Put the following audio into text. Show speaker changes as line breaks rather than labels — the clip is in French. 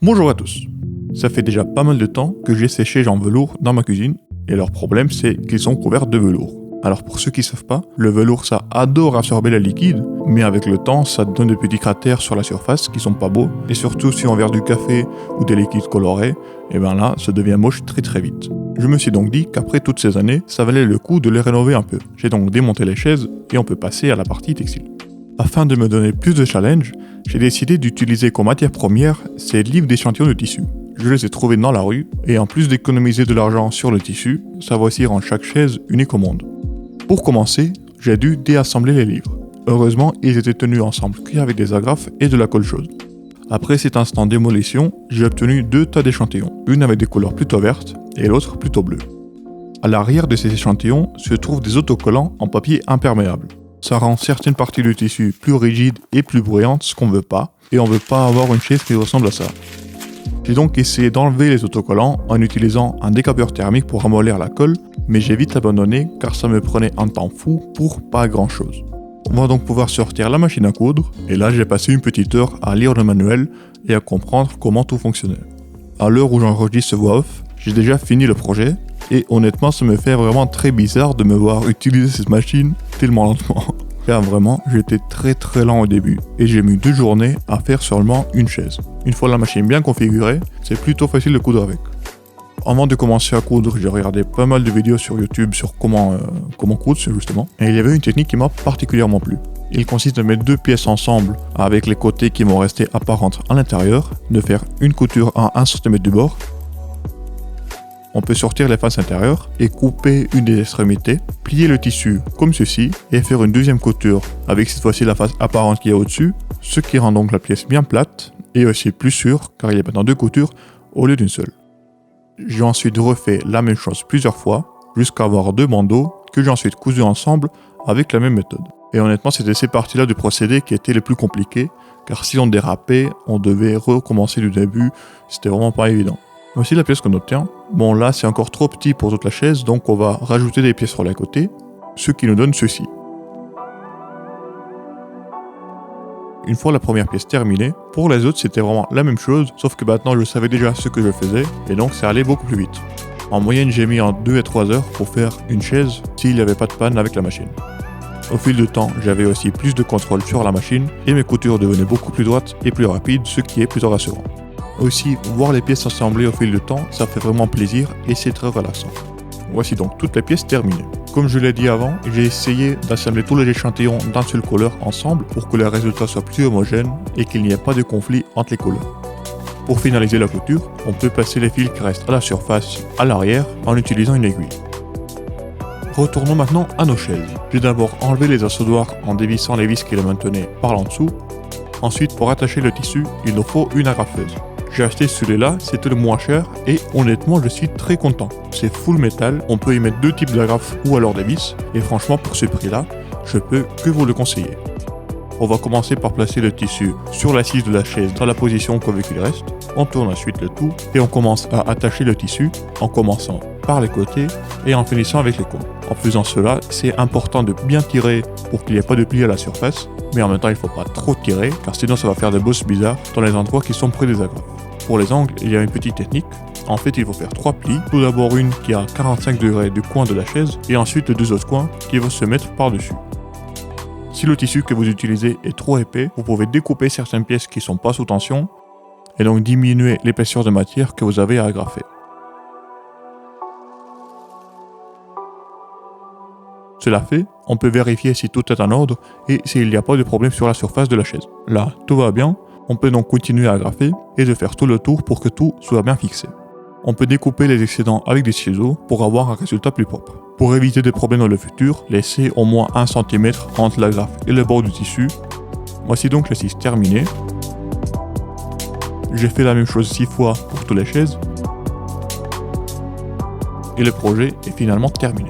Bonjour à tous. Ça fait déjà pas mal de temps que j'ai ces chaises en velours dans ma cuisine et leur problème c'est qu'ils sont couverts de velours. Alors pour ceux qui savent pas, le velours ça adore absorber le liquide, mais avec le temps ça donne des petits cratères sur la surface qui sont pas beaux, et surtout si on verse du café ou des liquides colorés, et ben là ça devient moche très vite. Je me suis donc dit qu'après toutes ces années, ça valait le coup de les rénover un peu. J'ai donc démonté les chaises et on peut passer à la partie textile. Afin de me donner plus de challenge, j'ai décidé d'utiliser comme matière première ces livres d'échantillons de tissu. Je les ai trouvés dans la rue, et en plus d'économiser de l'argent sur le tissu, ça va aussi rendre chaque chaise unique au monde. Pour commencer, j'ai dû déassembler les livres. Heureusement, ils étaient tenus ensemble qu'avec des agrafes et de la colle chaude. Après cet instant démolition, j'ai obtenu 2 tas d'échantillons, une avec des couleurs plutôt vertes et l'autre plutôt bleues. À l'arrière de ces échantillons se trouvent des autocollants en papier imperméable. Ça rend certaines parties du tissu plus rigides et plus bruyantes, ce qu'on veut pas, et on veut pas avoir une chaise qui ressemble à ça. J'ai donc essayé d'enlever les autocollants en utilisant un décapeur thermique pour ramollir la colle, mais j'ai vite abandonné car ça me prenait un temps fou pour pas grand chose. On va donc pouvoir sortir la machine à coudre, et là j'ai passé une petite heure à lire le manuel et à comprendre comment tout fonctionnait. À l'heure où j'enregistre ce voix off, j'ai déjà fini le projet, et honnêtement ça me fait vraiment très bizarre de me voir utiliser cette machine tellement lentement. Car vraiment, j'étais très lent au début, et j'ai mis 2 journées à faire seulement une chaise. Une fois la machine bien configurée, c'est plutôt facile de coudre avec. Avant de commencer à coudre, j'ai regardé pas mal de vidéos sur YouTube sur comment coudre justement, et il y avait une technique qui m'a particulièrement plu. Il consiste à mettre 2 pièces ensemble avec les côtés qui vont rester apparentes à l'intérieur, de faire une couture à 1 cm du bord. On peut sortir les faces intérieures et couper une des extrémités, plier le tissu comme ceci et faire une deuxième couture avec cette fois-ci la face apparente qui est au-dessus, ce qui rend donc la pièce bien plate et aussi plus sûre car il y a maintenant 2 coutures au lieu d'une seule. J'ai ensuite refait la même chose plusieurs fois jusqu'à avoir 2 bandeaux que j'ai ensuite cousus ensemble avec la même méthode. Et honnêtement c'était ces parties-là du procédé qui étaient les plus compliquées car si on dérapait, on devait recommencer du début, c'était vraiment pas évident. Voici la pièce qu'on obtient. Bon là c'est encore trop petit pour toute la chaise, donc on va rajouter des pièces sur les côtés, ce qui nous donne ceci. Une fois la première pièce terminée, pour les autres c'était vraiment la même chose, sauf que maintenant je savais déjà ce que je faisais, et donc ça allait beaucoup plus vite. En moyenne j'ai mis en 2 et 3 heures pour faire une chaise s'il n'y avait pas de panne avec la machine. Au fil du temps, j'avais aussi plus de contrôle sur la machine, et mes coutures devenaient beaucoup plus droites et plus rapides, ce qui est plutôt rassurant. Aussi, voir les pièces s'assembler au fil du temps, ça fait vraiment plaisir et c'est très relaxant. Voici donc toutes les pièces terminées. Comme je l'ai dit avant, j'ai essayé d'assembler tous les échantillons d'un seul couleur ensemble pour que le résultat soit plus homogène et qu'il n'y ait pas de conflit entre les couleurs. Pour finaliser la couture, on peut passer les fils qui restent à la surface à l'arrière en utilisant une aiguille. Retournons maintenant à nos chaises. J'ai d'abord enlevé les assoudoirs en dévissant les vis qui les maintenaient par en dessous. Ensuite, pour attacher le tissu, il nous faut une agrafeuse. J'ai acheté celui-là, c'était le moins cher et honnêtement je suis très content. C'est full métal, on peut y mettre 2 types d'agrafes ou alors des vis et franchement pour ce prix-là, je peux que vous le conseiller. On va commencer par placer le tissu sur l'assise de la chaise dans la position qu'on veut qu'il reste. On tourne ensuite le tout et on commence à attacher le tissu en commençant par les côtés et en finissant avec les cônes. En faisant cela, c'est important de bien tirer pour qu'il n'y ait pas de plis à la surface, mais en même temps il ne faut pas trop tirer car sinon ça va faire des bosses bizarres dans les endroits qui sont près des agrafes. Pour les angles, il y a une petite technique. En fait, il faut faire 3 plis. Tout d'abord une qui est à 45 degrés du coin de la chaise et ensuite les 2 autres coins qui vont se mettre par-dessus. Si le tissu que vous utilisez est trop épais, vous pouvez découper certaines pièces qui ne sont pas sous tension et donc diminuer l'épaisseur de matière que vous avez à agrafer. Cela fait, on peut vérifier si tout est en ordre et s'il n'y a pas de problème sur la surface de la chaise. Là, tout va bien. On peut donc continuer à agrafer et de faire tout le tour pour que tout soit bien fixé. On peut découper les excédents avec des ciseaux pour avoir un résultat plus propre. Pour éviter des problèmes dans le futur, laissez au moins 1 cm entre l'agrafe et le bord du tissu. Voici donc le 6 terminé. J'ai fait la même chose 6 fois pour toutes les chaises. Et le projet est finalement terminé.